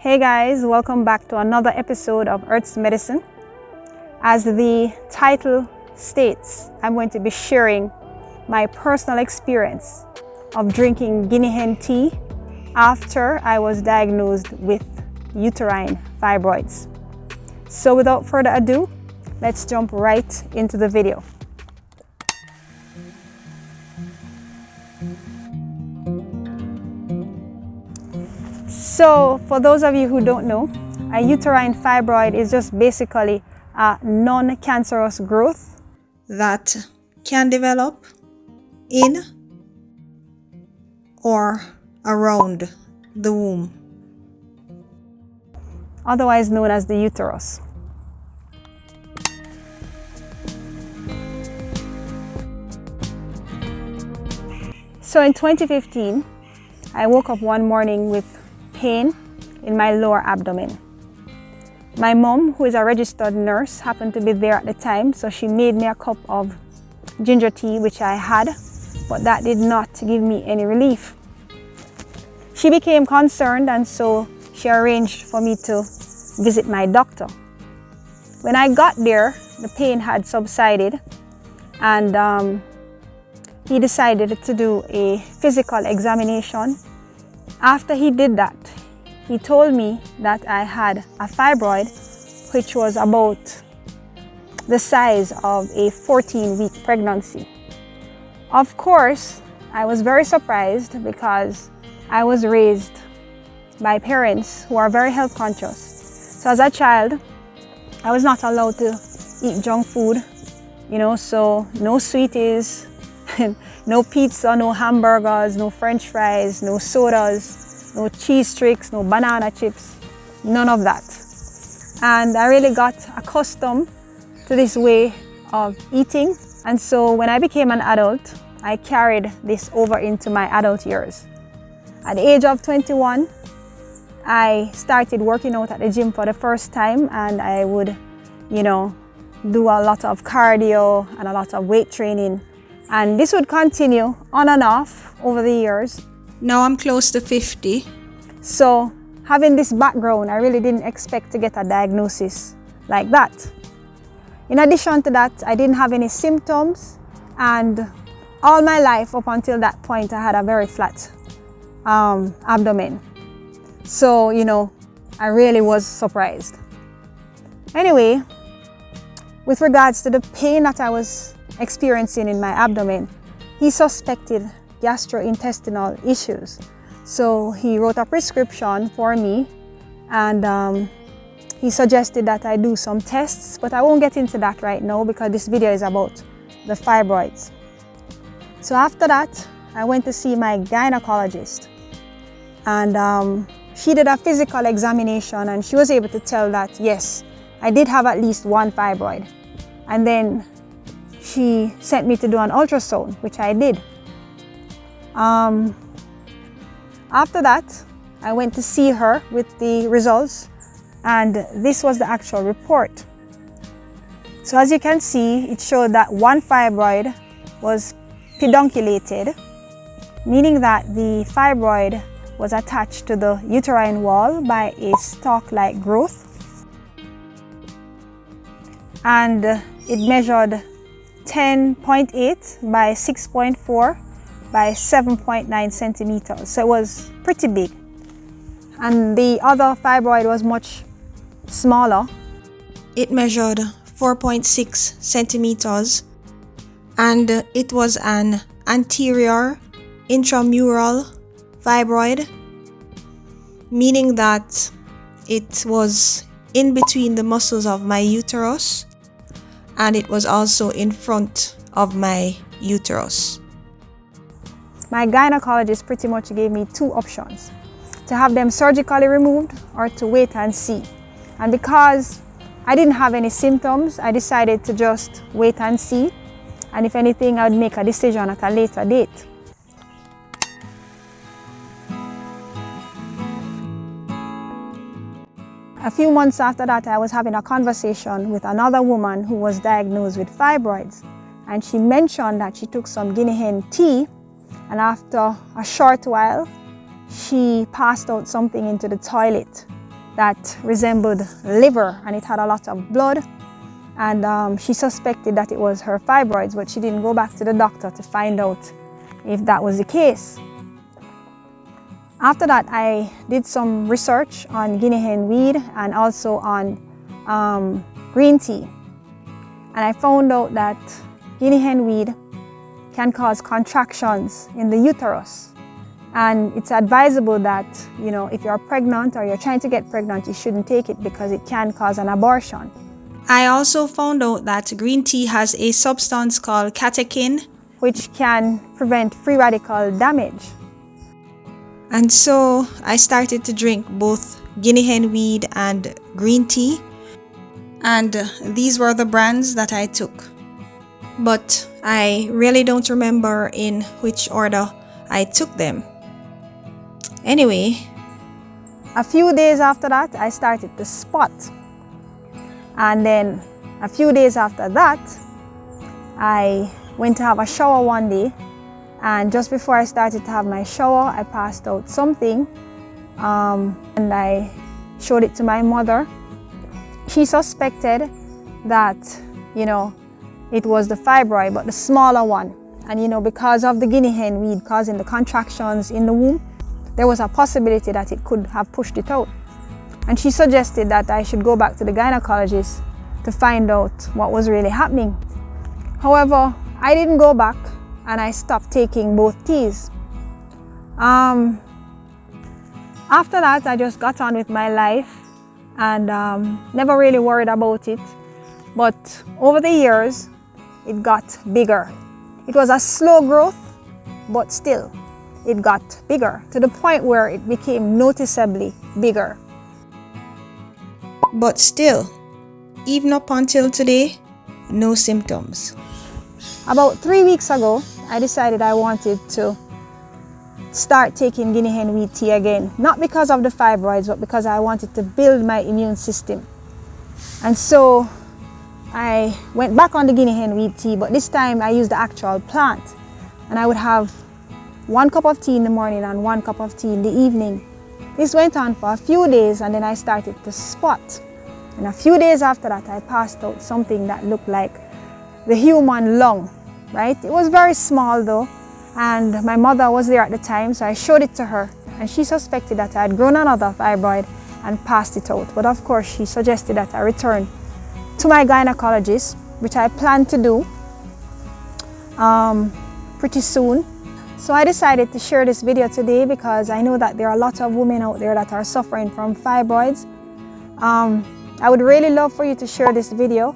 Hey guys, welcome back to another episode of Earth's Medicine. As the title states, I'm going to be sharing my personal experience of drinking Guinea Hen tea after I was diagnosed with uterine fibroids. So without further ado, let's jump right into the video. So for those of you who don't know, a uterine fibroid is just basically a non-cancerous growth that can develop in or around the womb, otherwise known as the uterus. So in 2015, I woke up one morning with pain in my lower abdomen. My mom, who is a registered nurse, happened to be there at the time, so she made me a cup of ginger tea, which I had, but that did not give me any relief. She became concerned, and so she arranged for me to visit my doctor. When I got there, the pain had subsided, and he decided to do a physical examination. After he did that, he told me that I had a fibroid, which was about the size of a 14-week pregnancy. Of course, I was very surprised because I was raised by parents who are very health conscious. So as a child, I was not allowed to eat junk food, so no sweeties, no pizza, no hamburgers, no french fries, no sodas, no cheese tricks, no banana chips, none of that. And I really got accustomed to this way of eating. And so when I became an adult, I carried this over into my adult years. At the age of 21, I started working out at the gym for the first time, and I would, do a lot of cardio and a lot of weight training. And this would continue on and off over the years. Now I'm close to 50. So having this background, I really didn't expect to get a diagnosis like that. In addition to that, I didn't have any symptoms. And all my life up until that point, I had a very flat abdomen. So, I really was surprised. Anyway, with regards to the pain that I was experiencing in my abdomen, he suspected gastrointestinal issues. So he wrote a prescription for me, and he suggested that I do some tests, but I won't get into that right now because this video is about the fibroids. So after that, I went to see my gynecologist, and she did a physical examination, and she was able to tell that, yes, I did have at least one fibroid. And then she sent me to do an ultrasound, which I did. After that, I went to see her with the results, and this was the actual report. So as you can see, it showed that one fibroid was pedunculated, meaning that the fibroid was attached to the uterine wall by a stalk-like growth, and it measured 10.8 by 6.4 by 7.9 centimeters. So it was pretty big. And the other fibroid was much smaller. It measured 4.6 centimeters, and it was an anterior intramural fibroid, meaning that it was in between the muscles of my uterus, and it was also in front of my uterus. My gynecologist pretty much gave me two options: to have them surgically removed or to wait and see. And because I didn't have any symptoms, I decided to just wait and see. And if anything, I would make a decision at a later date. A few months after that, I was having a conversation with another woman who was diagnosed with fibroids. And she mentioned that she took some Guinea Hen tea, and after a short while, she passed out something into the toilet. that resembled liver, and it had a lot of blood. And she suspected that it was her fibroids, but she didn't go back to the doctor to find out if that was the case. After that, I did some research on Guinea hen weed and also on green tea. And I found out that Guinea hen weed can cause contractions in the uterus. And it's advisable that, if you're pregnant or you're trying to get pregnant, you shouldn't take it because it can cause an abortion. I also found out that green tea has a substance called catechin, which can prevent free radical damage. And so I started to drink both Guinea hen weed and green tea. And these were the brands that I took. But I really don't remember in which order I took them. Anyway, a few days after that, I started to spot. And then a few days after that, I went to have a shower one day. And just before I started to have my shower, I passed out something. And I showed it to my mother. She suspected that, it was the fibroid, but the smaller one. And because of the Guinea hen weed causing the contractions in the womb, there was a possibility that it could have pushed it out. And she suggested that I should go back to the gynecologist to find out what was really happening. However, I didn't go back and I stopped taking both teas. After that, I just got on with my life and never really worried about it. But over the years, it got bigger. It was a slow growth, but still, it got bigger to the point where it became noticeably bigger. But still, even up until today, no symptoms. About 3 weeks ago, I decided I wanted to start taking Guinea hen weed tea again. Not because of the fibroids, but because I wanted to build my immune system. And so I went back on the Guinea hen weed tea, but this time I used the actual plant. And I would have 1 cup of tea in the morning and 1 cup of tea in the evening. This went on for a few days and then I started to spot. And a few days after that, I passed out something that looked like the human lung, right? It was very small though. And my mother was there at the time, so I showed it to her. And she suspected that I had grown another fibroid and passed it out. But of course, she suggested that I return to my gynecologist, which I plan to do pretty soon. So I decided to share this video today because I know that there are a lot of women out there that are suffering from fibroids. I would really love for you to share this video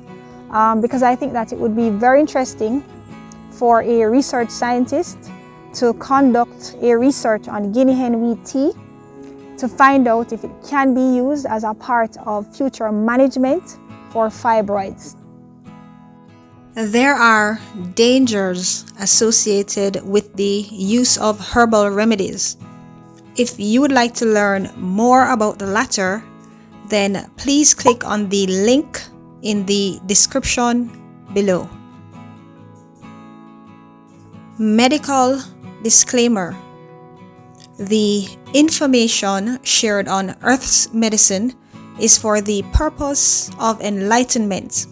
because I think that it would be very interesting for a research scientist to conduct a research on Guinea hen weed tea to find out if it can be used as a part of future management for fibroids. There are dangers associated with the use of herbal remedies. If you would like to learn more about the latter, then please click on the link in the description below. Medical disclaimer. The information shared on Earth's Medicine is for the purpose of enlightenment.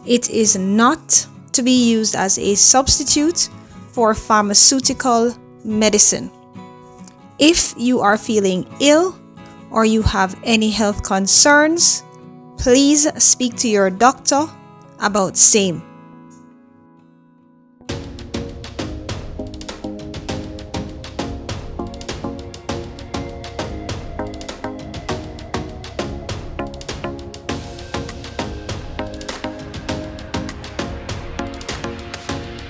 It is not to be used as a substitute for pharmaceutical medicine. If you are feeling ill or you have any health concerns, please speak to your doctor about same.